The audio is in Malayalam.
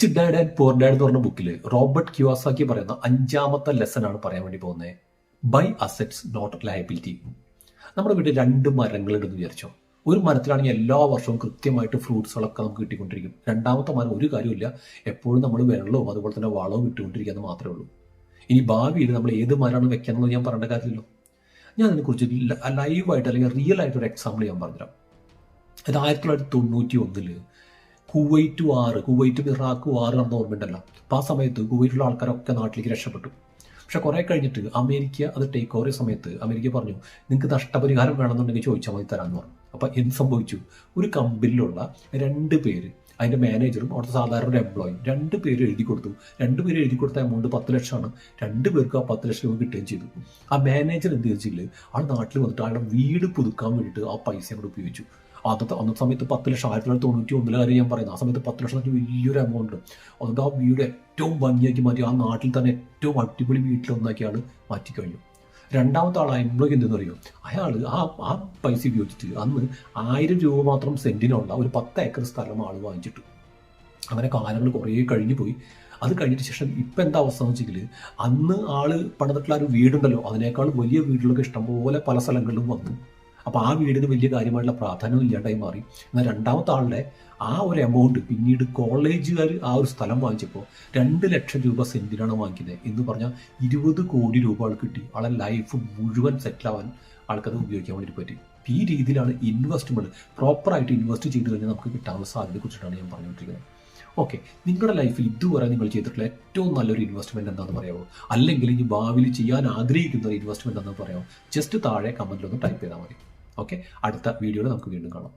Rich dad and poor dad എന്ന് പറഞ്ഞ ബുക്കിൽ റോബർട്ട് ക്യൂസാക്കി പറയുന്ന 5ാമത്തെ ലെസൺ ആണ് പറയാൻ വേണ്ടി പോകുന്നത്. Buy assets not liability. നമ്മുടെ വീട്ടിൽ 2 മരങ്ങളുണ്ടെന്ന് വിചാരിച്ചോ. ഒരു മരത്തിലാണെങ്കിൽ എല്ലാ വർഷവും കൃത്യമായിട്ട് ഫ്രൂട്ട്സുകളൊക്കെ നമുക്ക് കിട്ടിക്കൊണ്ടിരിക്കും. രണ്ടാമത്തെ മരം ഒരു കാര്യമില്ല, എപ്പോഴും നമ്മൾ വെള്ളവും അതുപോലെ തന്നെ വളവും ഇട്ടുകൊണ്ടിരിക്കുക എന്ന് മാത്രമേ ഉള്ളൂ. ഇനി ഭാവിയിൽ നമ്മൾ ഏത് മരമാണ് വെക്കാന്നുള്ളത് ഞാൻ പറയേണ്ട കാര്യമില്ലല്ലോ. ഞാൻ അതിനെക്കുറിച്ച് ലൈവായിട്ട് അല്ലെങ്കിൽ റിയൽ ആയിട്ടൊരു എക്സാമ്പിൾ ഞാൻ പറഞ്ഞുതരാം. അത് 1991 കുവൈറ്റും ഇറാഖും വാർ നടന്ന ഓർമ്മയുണ്ടല്ലോ. അപ്പോൾ ആ സമയത്ത് കുവൈറ്റിലുള്ള ആൾക്കാരൊക്കെ നാട്ടിലേക്ക് രക്ഷപ്പെട്ടു. പക്ഷെ കുറേ കഴിഞ്ഞിട്ട് അമേരിക്ക അത് ടേക്ക് ഓവർ സമയത്ത് അമേരിക്ക പറഞ്ഞു, നിങ്ങൾക്ക് നഷ്ടപരിഹാരം വേണമെന്നുണ്ടെങ്കിൽ ചോദിച്ചാൽ മതി തരാമെന്ന് പറഞ്ഞു. അപ്പോൾ എന്ത് സംഭവിച്ചു? ഒരു കമ്പനിയിലുള്ള 2 പേര്, അതിൻ്റെ മാനേജറും അവിടുത്തെ സാധാരണ ഒരു എംപ്ലോയും 2 പേര് എഴുതി കൊടുത്തു. 2 പേര് എഴുതി കൊടുത്ത എമൗണ്ട് 10 ലക്ഷമാണ്. 2 പേർക്ക് ആ 10 ലക്ഷം രൂപ കിട്ടുകയും ചെയ്തു. ആ മാനേജർ എന്ത് ചെയ്തില്ല, ആൾ നാട്ടിൽ വന്നിട്ട് അയാളുടെ വീട് പുതുക്കാൻ വേണ്ടിയിട്ട് ആ പൈസ അങ്ങോട്ട് ഉപയോഗിച്ചു. അന്നത്തെ സമയത്ത് 10 ലക്ഷം 1991 കാര്യം ഞാൻ പറയുന്നത്. ആ സമയത്ത് 10 ലക്ഷം വലിയൊരു എമൗണ്ട്. അതുകൊണ്ട് ആ വീട് ഏറ്റവും ഭംഗിയാക്കി മാറ്റി, ആ നാട്ടിൽ തന്നെ ഏറ്റവും അടിപൊളി വീട്ടിലൊന്നാക്കി ആൾ മാറ്റിക്കഴിഞ്ഞു. രണ്ടാമത്തെ ആൾ എംപ്ലോയി എന്തെന്ന് അറിയോ, അയാൾ ആ പൈസ ഉപയോഗിച്ചിട്ട് അന്ന് 1000 രൂപ മാത്രം സെന്റിനുള്ള ഒരു 10 ഏക്കർ സ്ഥലം ആൾ വാങ്ങിച്ചിട്ടു. അങ്ങനെ കാലങ്ങൾ കുറേ കഴിഞ്ഞു പോയി. അത് കഴിഞ്ഞിട്ട് ശേഷം ഇപ്പം എന്താ അവസ്ഥ എന്ന് വെച്ചെങ്കിൽ, അന്ന് ആൾ പണിതിട്ടുള്ള ഒരു വീടുണ്ടല്ലോ, അതിനേക്കാൾ വലിയ വീടുകളൊക്കെ ഇഷ്ടംപോലെ പല സ്ഥലങ്ങളിലും വന്നു. അപ്പോൾ ആ വീടിന് വലിയ കാര്യമായിട്ടുള്ള പ്രാധാന്യം ഇല്ലാണ്ടായി മാറി. എന്നാൽ രണ്ടാമത്തെ ആളുടെ ആ ഒരു എമൗണ്ട് പിന്നീട് കോളേജുകാർ ആ ഒരു സ്ഥലം വാങ്ങിച്ചപ്പോൾ 2 ലക്ഷം രൂപ സെന്റിനാണ് വാങ്ങിക്കുന്നത് എന്ന് പറഞ്ഞാൽ 20 കോടി രൂപ ആൾ കിട്ടി. ആളെ ലൈഫ് മുഴുവൻ സെറ്റിലാവാൻ ആൾക്കത് ഉപയോഗിക്കാൻ വേണ്ടി പറ്റി. ഈ രീതിയിലാണ് ഇൻവെസ്റ്റ്മെൻറ്റ് പ്രോപ്പറായിട്ട് ഇൻവെസ്റ്റ് ചെയ്ത് കഴിഞ്ഞാൽ നമുക്ക് കിട്ടാനുള്ള സാധ്യതയെ കുറിച്ചിട്ടാണ് ഞാൻ പറഞ്ഞുകൊണ്ടിരിക്കുന്നത്. ഓക്കെ, നിങ്ങളുടെ ലൈഫിൽ ഇതുവരെ നിങ്ങൾ ചെയ്തിട്ടുള്ള ഏറ്റവും നല്ലൊരു ഇൻവെസ്റ്റ്മെൻറ്റ് എന്താണെന്ന് പറയാമോ? അല്ലെങ്കിൽ ഇനി ഭാവിയിൽ ചെയ്യാൻ ആഗ്രഹിക്കുന്ന ഒരു ഇൻവെസ്റ്റ്മെൻറ്റ് എന്താണെന്ന് പറയാമോ? ജസ്റ്റ് താഴെ കമൻറ്റിലൊന്ന് ടൈപ്പ് ചെയ്താൽ മതി. ഓക്കെ, അടുത്ത വീഡിയോയിൽ നമുക്ക് വീണ്ടും കാണാം.